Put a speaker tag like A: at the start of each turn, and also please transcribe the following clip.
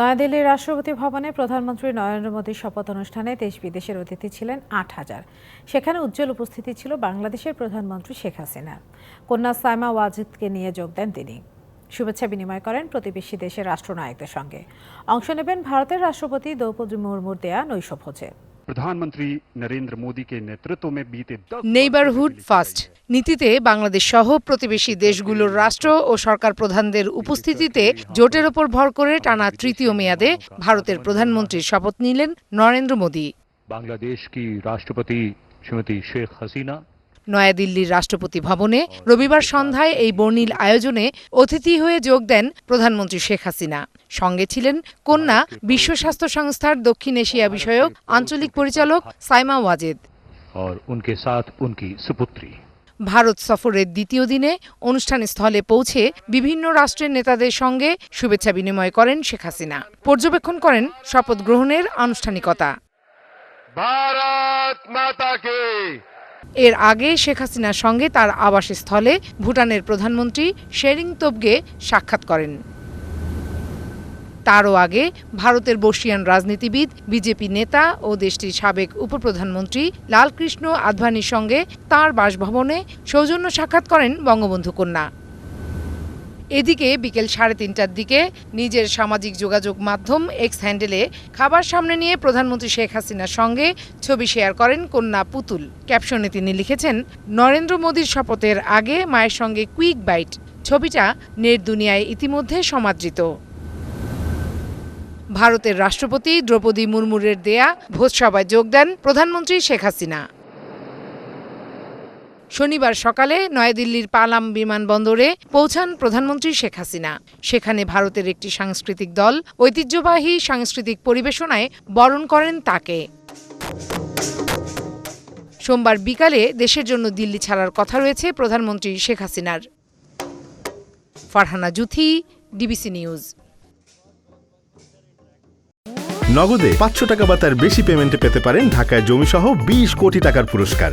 A: নয়াদিল্লির রাষ্ট্রপতি ভবনে প্রধানমন্ত্রী নরেন্দ্র মোদীর শপথ অনুষ্ঠানে দেশ বিদেশের অতিথি ছিলেন ৮,০০০। সেখানে উজ্জ্বল উপস্থিতি ছিল বাংলাদেশের প্রধানমন্ত্রী শেখ হাসিনা। কন্যা সাইমা ওয়াজিদকে নিয়ে যোগ দেন তিনি। শুভেচ্ছা বিনিময় করেন প্রতিবেশী দেশের রাষ্ট্রনায়কদের সঙ্গে। অংশ নেবেন ভারতের রাষ্ট্রপতি দ্রৌপদী মুর্মুর দেয়া নৈশভোজে।
B: প্রধানমন্ত্রী নরেন্দ্র মোদীকে নেতৃত্বে বিতে
C: নেইবারহুড ফার্স্ট নীতিতে বাংলাদেশ সহ প্রতিবেশী দেশগুলোর রাষ্ট্র ও সরকার প্রধানদের উপস্থিতিতে জোটের ওপর ভর করে টানা তৃতীয় মেয়াদে ভারতের প্রধানমন্ত্রীর শপথ নিলেন নরেন্দ্র মোদী।
B: বাংলাদেশ কি রাষ্ট্রপতি শ্রীমতী শেখ হাসিনা।
C: নয়াদিল্লির রাষ্ট্রপতি ভবনে রবিবার সন্ধ্যায় এই বর্ণিল আয়োজনে অতিথি হয়ে যোগ দেন প্রধানমন্ত্রী শেখ হাসিনা। সঙ্গে ছিলেন কন্যা বিশ্ব স্বাস্থ্য সংস্থার দক্ষিণ এশিয়া বিষয়ক আঞ্চলিক পরিচালক সাইমা ওয়াজিদ। ভারত সফরের দ্বিতীয় দিনে অনুষ্ঠান স্থলে পৌঁছে বিভিন্ন রাষ্ট্রের নেতাদের সঙ্গে শুভেচ্ছা বিনিময় করেন শেখ হাসিনা। পর্যবেক্ষণ করেন শপথ গ্রহণের আনুষ্ঠানিকতা।
B: ভারত মাতা কে।
C: এর আগে শেখ হাসিনার সঙ্গে তার আবাসস্থলে ভুটানের প্রধানমন্ত্রী শেরিং তোবগে সাক্ষাৎ করেন। তারও আগে ভারতের বর্ষীয়ান রাজনীতিবিদ, বিজেপি নেতা ও দেশটির সাবেক উপপ্রধানমন্ত্রী লালকৃষ্ণ আদভানির সঙ্গে তাঁর বাসভবনে সৌজন্য সাক্ষাৎ করেন বঙ্গবন্ধু কন্যা। এদিকে বিকেল 3:30টার দিকে নিজের সামাজিক যোগাযোগ মাধ্যম এক্স হ্যান্ডেলে খাবার সামনে নিয়ে প্রধানমন্ত্রী শেখ হাসিনার সঙ্গে ছবি শেয়ার করেন কন্যা পুতুল। ক্যাপশনে তিনি লিখেছেন, নরেন্দ্র মোদীর শপথের আগে মায়ের সঙ্গে কুইক বাইট। ছবিটা নেট দুনিয়ায় ইতিমধ্যে সমাদৃত। ভারতের রাষ্ট্রপতি দ্রৌপদী মুর্মুরের দেয়া ভোজসভায় যোগ দেন প্রধানমন্ত্রী শেখ হাসিনা। শনিবার সকালে নয়াদিল্লির পালাম বিমানবন্দরে পৌঁছান প্রধানমন্ত্রী শেখ হাসিনা। সেখানে ভারতের একটি সাংস্কৃতিক দল ঐতিহ্যবাহী সাংস্কৃতিক পরিবেশনায় বরণ করেন তাকে। সোমবার বিকালে দেশের জন্য দিল্লি ছাড়ার কথা রয়েছে প্রধানমন্ত্রী শেখ হাসিনার। Farhana Juthi, DBC news.
D: নগদে 500 টাকা বা তার বেশি পেমেন্টে পেতে পারেন ঢাকায় জমিসহ 20 কোটি টাকার পুরস্কার।